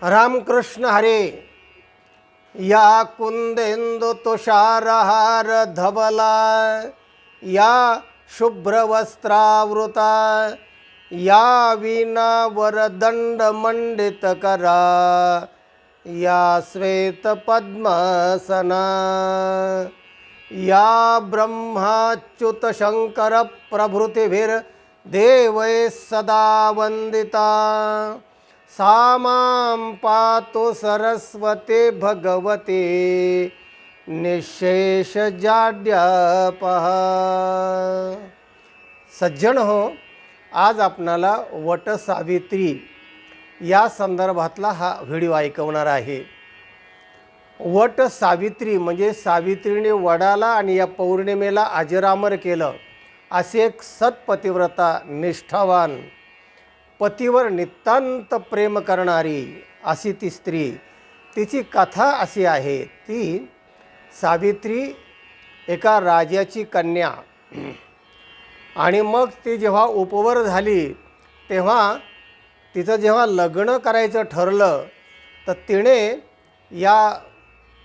रामकृष्ण हरे। या कुंदेंदु तुषारहार धवला, या शुभ्रवस्त्रावृता, या वीणा वरदंड मंडित करा, या श्वेत पद्मासना, या ब्रह्माच्युत शंकर प्रभृतिभिर देवै सदा वंदिता, सा मां पातु सरस्वती भगवती निशेष जाड्यापहा। सज्जन हो, आज आपणाला वटसावित्री या संदर्भातला हा व्हिडिओ ऐकवणार आहे। वटसावित्री म्हणजे सावित्रीने वडाला आणि या पौर्णिमेला अजरामर केलं असे एक सत्पतिव्रता, निष्ठावान, पतीवर नितांत प्रेम करणारी अशी ती स्त्री। तिची कथा अशी आहे, ती सावित्री एका राजाची कन्या, आणि मग ती जेव्हा उपवर झाली तेव्हा तिचं जेव्हा लग्न करायचं ठरलं तर तिने या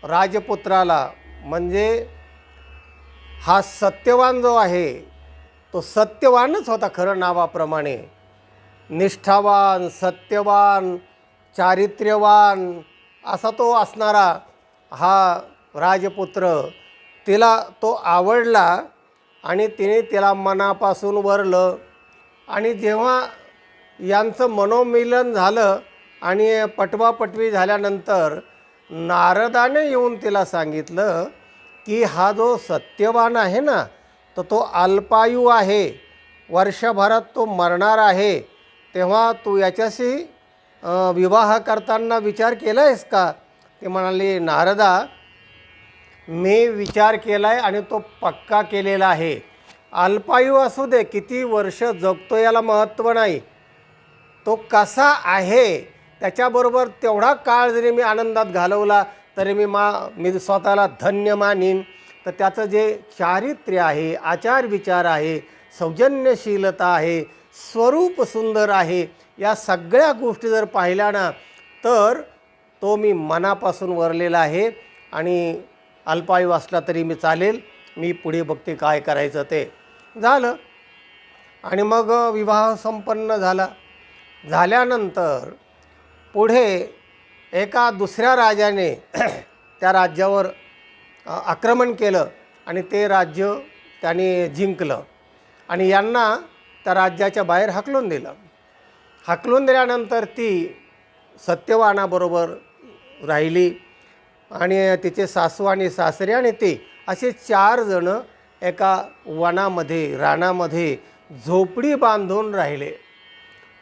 राजपुत्राला, म्हणजे हा सत्यवान जो आहे तो सत्यवानच होता खरं नावाप्रमाणे, निष्ठावान, सत्यवान, चारित्र्यवान असा तो असणारा हा राजपुत्र, तिला तो आवडला आणि तिने तिला मनापासून वरलं। आणि जेव्हा यांचं मनोमिलन झालं आणि पटवापटवी झाल्यानंतर नारदाने येऊन तिला सांगितलं की हा जो सत्यवान आहे ना, तर तो अल्पायू आहे, वर्षभरात तो मरणार आहे, तेव्हा तू याच्याशी विवाह करताना विचार केला आहेस का? ते म्हणाले, नारदा, मी विचार केला आहे आणि तो पक्का केलेला आहे। अल्पायू असू दे, किती वर्ष जगतो याला महत्त्व नाही, तो कसा आहे त्याच्याबरोबर तेवढा काळ जरी मी आनंदात घालवला तरी मी स्वतःला धन्य मानीन। तर त्याचं जे चारित्र्य आहे, आचार विचार आहे, सौजन्यशीलता आहे, स्वरूप सुंदर आहे, या सगळ्या गोष्टी जर पाहिल्या ना तर तो मी मनापासून वरलेला आहे आणि अल्पायू असला तरी मी चालेल, मी पुढे बघते काय करायचं ते। झालं आणि मग विवाह संपन्न झाला। झाल्यानंतर पुढे एका दुसऱ्या राजाने त्या राज्यावर आक्रमण केलं आणि ते राज्य त्याने जिंकलं आणि यांना त्या राज्याच्या बाहेर हाकलून दिलं। हाकलून दिल्यानंतर ती सत्यवानाबरोबर राहिली आणि तिचे सासू आणि सासरे आणि ते असे 4 जण एका वनामध्ये, रानामध्ये झोपडी बांधून राहिले।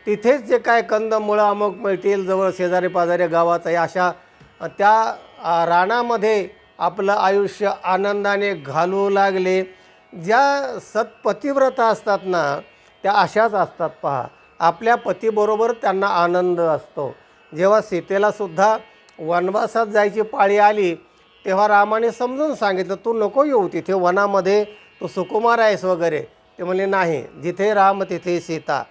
तिथेच जे काय कंदमुळं अमुक मिळतील, जवळ शेजारी पाजारी गावात आहे, अशा त्या रानामध्ये आपलं आयुष्य आनंदाने घालवू लागले। ज्या सत्पतिव्रता असतात ना त्या अशाच असतात पहा, आपल्या पतीबरोबर त्यांना आनंद असतो। जेव्हा सीतेलासुद्धा वनवासात जायची पाळी आली तेव्हा रामाने समजून सांगितलं, तू नको येऊ तिथे वनामध्ये, तू सुकुमार आहेस वगैरे। ते म्हणले, नाही, जिथे राम तिथे सीता।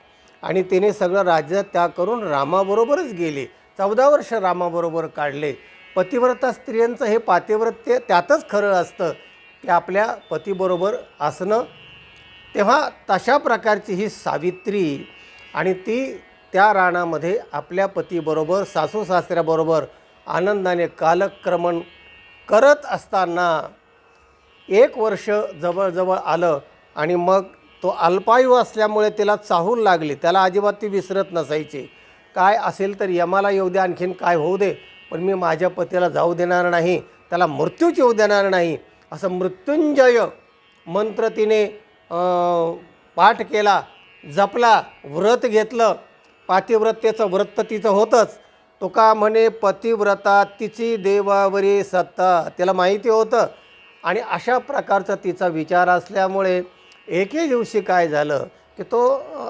आणि तिने सगळं राज्य त्याग करून रामाबरोबरच गेली, 14 वर्ष रामाबरोबर काढले। पतिव्रता स्त्रियांचं हे पातिव्रत्य त्यातच खरं असतं की आपल्या पतीबरोबर असणं। तेव्हा तशा प्रकारची ही सावित्री, आणि ती त्या रानामध्ये आपल्या पतीबरोबर, सासू सासऱ्याबरोबर आनंदाने कालक्रमण करत असताना 1 वर्ष जवळजवळ आलं आणि मग तो अल्पायू असल्यामुळे तिला चाहूल लागली। त्याला अजिबात ती विसरत नसायची, काय असेल तर यमाला येऊ दे, आणखीन काय होऊ दे, पण मी माझ्या पतीला जाऊ देणार नाही, त्याला मृत्यूच येऊ देणार नाही, असं मृत्युंजय मंत्र तिने पाठ केला, जपला, व्रत घेतलं। पातिव्रतेचं व्रत तिचं होतंच। तुका म्हणे पतिव्रता तिची देवावरी सत्ता, तिला माहिती होतं। आणि अशा प्रकारचा तिचा विचार असल्यामुळे एके दिवशी काय झालं की तो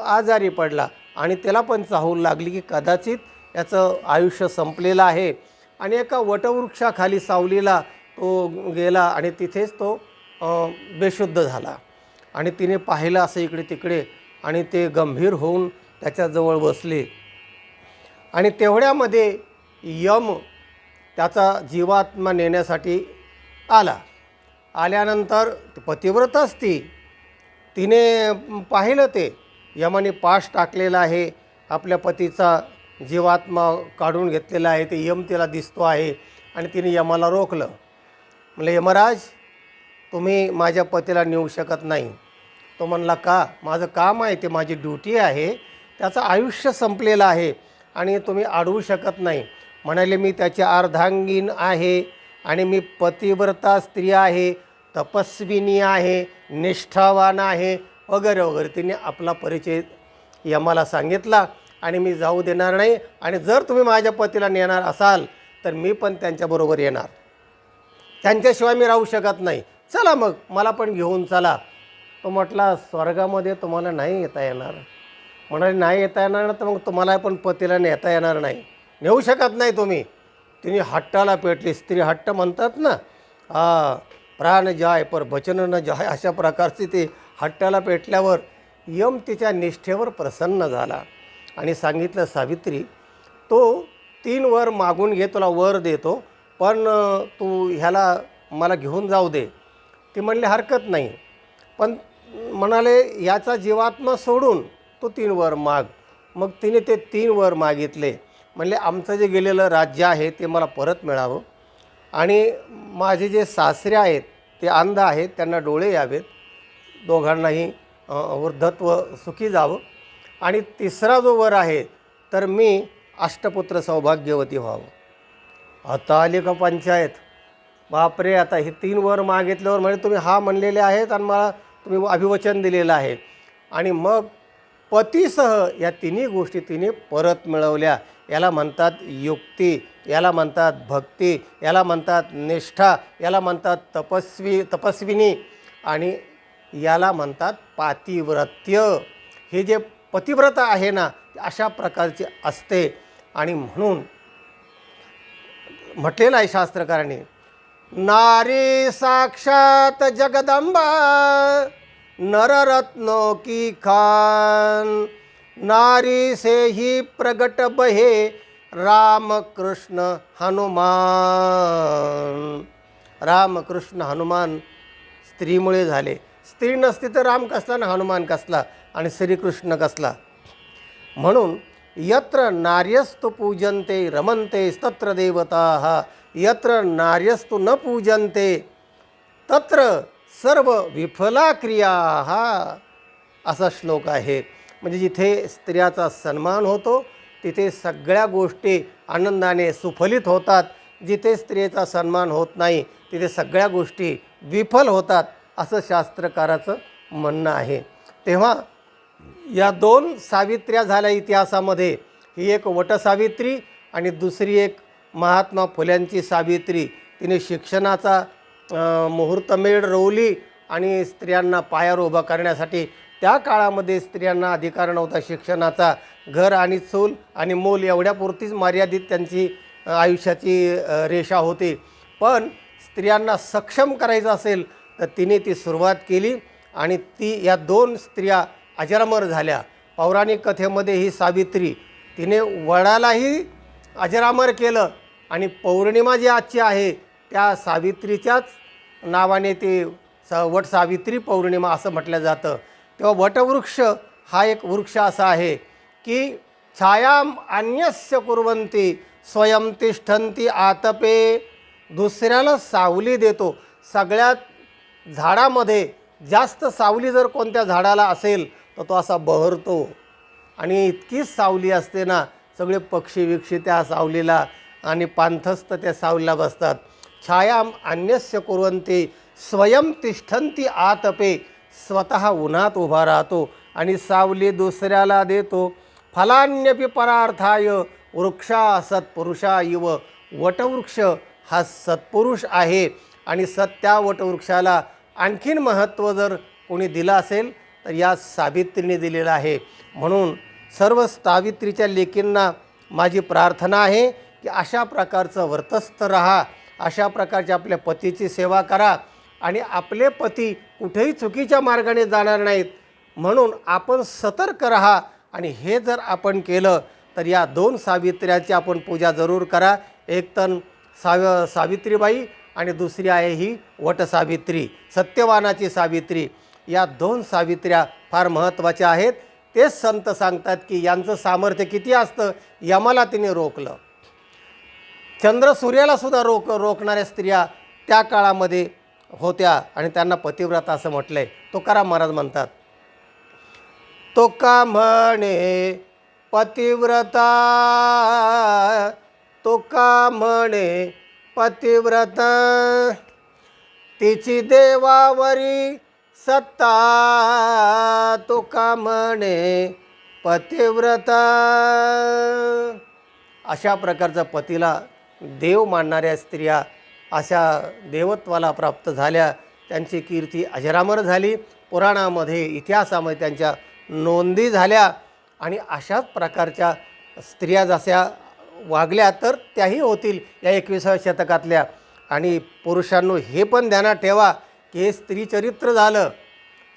आजारी पडला आणि त्याला पण चाहूल लागली की कदाचित याचं आयुष्य संपलेलं आहे। आणि एका वटवृक्षाखाली सावलीला तो गेला आणि तिथेच तो बेशुद्ध झाला। आणि तिने पाहिलं असं इकडे तिकडे आणि ते गंभीर होऊन त्याच्याजवळ बसले। आणि तेवढ्यामध्ये यम त्याचा जीवात्मा नेण्यासाठी आल्यानंतर पतिव्रताच तिने पाहिलं ते यमाने पाश टाकलेला आहे, आपल्या पतीचा जीवात्मा काढून घेतलेला आहे, ते यम तिला दिसतो आहे आणि तिने यमाला रोखलं. म्हणलं, यमराज तुम्ही माझ्या पतीला नेऊ शकत नाही. तो म्हणला, का? माझं काम आहे, ते माझी ड्युटी आहे, त्याचं आयुष्य संपलेलं आहे आणि तुम्ही अडवू शकत नाही. म्हणाले, मी त्याची अर्धांगीन आहे आणि मी पतिव्रता स्त्री आहे, तपस्विनी आहे, निष्ठावान आहे, वगैरे वगैरे. तिने आपला परिचय यमाला सांगितला आणि मी जाऊ देणार नाही आणि जर तुम्ही माझ्या पतीला नेणार असाल तर मी पण त्यांच्याबरोबर येणार, त्यांच्याशिवाय मी राहू शकत नाही. चला मग, मला पण घेऊन चला. तो म्हटला, स्वर्गामध्ये तुम्हाला नाही येता येणार. म्हणाले, नाही येता येणार तर मग तुम्हाला पण पतीला नेता येणार नाही, नेऊ शकत नाही तुम्ही. तिने हट्टाला पेटली. स्त्री हट्ट म्हणतात ना, प्राण जाय पर वचन न जाय, अशा प्रकारची ते हट्टाला पेटल्यावर यम तिच्या निष्ठेवर प्रसन्न झाला आणि सांगितलं, सावित्री तो 3 वर मागून घे, तुला वर देतो, पण तू ह्याला मला घेऊन जाऊ दे. ती म्हणली, हरकत नाही, पण म्हणाले याचा जीवात्मा सोडून तो 3 वर माग. मग तिने ते 3 वर मागितले. म्हणले, आमचं जे गेलेलं राज्य आहे ते मला परत मिळावं आणि माझे जे सासरे आहेत ते अंध आहेत, त्यांना डोळे यावेत, दोघांनाही वृद्धत्व सुखी जावं आणि तिसरा जो वर आहे तर मी अष्टपुत्र सौभाग्यवती व्हावं. आता आली का पंचायत. बापरे, आता हे 3 वर मागितल्यावर म्हणजे तुम्ही हा म्हणलेले आहेत आणि मला तुम्ही अभिवचन दिलेलं आहे. आणि मग पतीसह या तिन्ही गोष्टी तिने परत मिळवल्या. याला म्हणतात युक्ती, याला म्हणतात भक्ती, याला म्हणतात निष्ठा, याला म्हणतात तपस्विनी आणि याला म्हणतात पातिव्रत्य. हे जे पतिव्रता आहे ना, अशा प्रकारचे असते. आणि म्हणून म्हटलेलं आहे शास्त्रकारांनी, नारी साक्षात जगदंबा नररत्नो की खान, नारी से ही प्रगट बहे रामकृष्ण हनुमान. रामकृष्ण हनुमान स्त्रीमुळे झाले. स्त्री नसती तर राम कसला ना हनुमान कसला आणि श्रीकृष्ण कसला. म्हणून यत्र नार्यस्तु पूजन्ते रमन्ते तत्र देवताः, यत्र नार्यस्तु न पूजन्ते तत्र सर्व विफला क्रियाः, असा श्लोक आहे. म्हणजे जिथे स्त्रियाचा सन्मान होतो तिथे सगळ्या गोष्टी आनंदाने सुफलित होतात. जिथे स्त्रियेचा सन्मान होत नाही तिथे सगळ्या गोष्टी विफल होतात, असं शास्त्रकाराचं म्हणणं आहे. तेव्हा या 2 सावित्र्या झाल्या इतिहासामध्ये. ही एक वटसावित्री आणि दुसरी एक महात्मा फुल्यांची सावित्री. तिने शिक्षणाचा मुहूर्तमेढ रोवली आणि स्त्रियांना पायावर उभा करण्यासाठी. त्या काळामध्ये स्त्रियांना अधिकार नव्हता शिक्षणाचा. घर आणि चूल आणि मूल एवढ्यापुरतीच मर्यादित त्यांची आयुष्याची रेषा होती. पण स्त्रियांना सक्षम करायचं असेल तर तिने ती सुरुवात केली आणि या 2 स्त्रिया अजरामर झाल्या. पौराणिक कथेमध्ये ही सावित्री तिने वडालाही अजरामर केलं आणि पौर्णिमा जी आजची आहे त्या सावित्रीच्याच नावाने ते वट सावित्री पौर्णिमा असं म्हटलं जातं. तेव्हा वटवृक्ष हा एक वृक्ष असा आहे की छायाम अन्यस्य कुर्वन्ति स्वयं तिष्ठन्ति आतपे, दुसऱ्याला सावली देतो. सगळ्यात झाडामध्ये जास्त सावली जर कोणत्या झाडाला असेल तर तो असा बहरतो आणि इतकीच सावली असते ना, सगळे पक्षी विक्षी त्या सावलीला आणि पांथस्थ त्या सावलीला बसतात. छायाम अन्यस्य कुर्वन्ति स्वयं तिष्ठन्ति आतपे, स्वतः उन्हात उभा राहतो आणि सावली दुसऱ्याला देतो. फलान्यपि परार्थाय वृक्षा सत्पुरुषा इव, वटवृक्ष हा सत्पुरुष आहे आणि त्या वटवृक्षाला आणखीन महत्त्व जर कोणी दिलं असेल तर या सावित्रीने दिलेलं आहे. म्हणून सर्व सावित्रीच्या लेकींना माझी प्रार्थना आहे की अशा प्रकारचं वर्तस्थ राहा, अशा प्रकारच्या आपल्या पतीची सेवा करा आणि आपले पती कुठेही चुकीच्या मार्गाने जाणार नाहीत म्हणून आपण सतर्क राहा. आणि हे जर आपण केलं तर या 2 सावित्र्याची आपण पूजा जरूर करा. एक तर सावित्रीबाई आणि दुसरी आहे ही वटसावित्री, सत्यवानाची सावित्री. या 2 सावित्र्या फार महत्त्वाच्या आहेत. तेच संत सांगतात की यांचं सामर्थ्य किती असतं. यमाला तिने रोखलं. चंद्र सूर्याला सुद्धा रोखणाऱ्या स्त्रिया त्या काळामध्ये होत्या आणि त्यांना पतिव्रता असं म्हटलंय. तुकाराम महाराज म्हणतात, तुका म्हणे पतिव्रता, तुका म्हणे पतिव्रता, तिची देवावरी सत्ता, तुका म्हणे पतिव्रता. अशा प्रकारचा पतीला देव मानणाऱ्या स्त्रिया अशा देवत्वाला प्राप्त झाल्या. त्यांची कीर्ती अजरामर झाली. पुराणामध्ये, इतिहासामध्ये त्यांच्या नोंदी झाल्या. आणि अशाच प्रकारच्या स्त्रिया जशा वागल्या तर त्याही होतील या 21व्या शतकातल्या. आणि पुरुषांनो हे पण ध्यानात ठेवा की हे स्त्रीचरित्र झालं.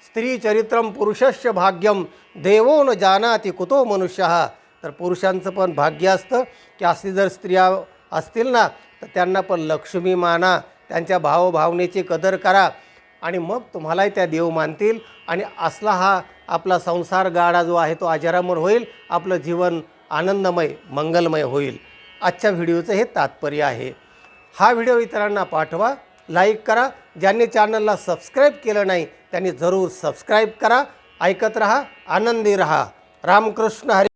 स्त्रीचरित्रम पुरुषस्य भाग्यम देवो न जानाति कुतो मनुष्यः. तर पुरुषांचं पण भाग्य असतं की अशी जर स्त्रिया असतील ना तर त्यांना पण लक्ष्मी माना, त्यांच्या भावभावनेची कदर करा आणि मग तुम्हालाही त्या देव मानतील. आणि असला हा आपला संसार गाडा जो आहे तो अजरामर होईल. आपलं जीवन आनंदमय मंगलमय होईल. आजच्या व्हिडिओचं हे तात्पर्य आहे. हा व्हिडिओ इतरांना पाठवा, लाईक करा. ज्यांनी चॅनलला सबस्क्राईब केलं नाही त्यांनी जरूर सबस्क्राईब करा. ऐकत रहा, आनंदी रहा. रामकृष्ण हरी.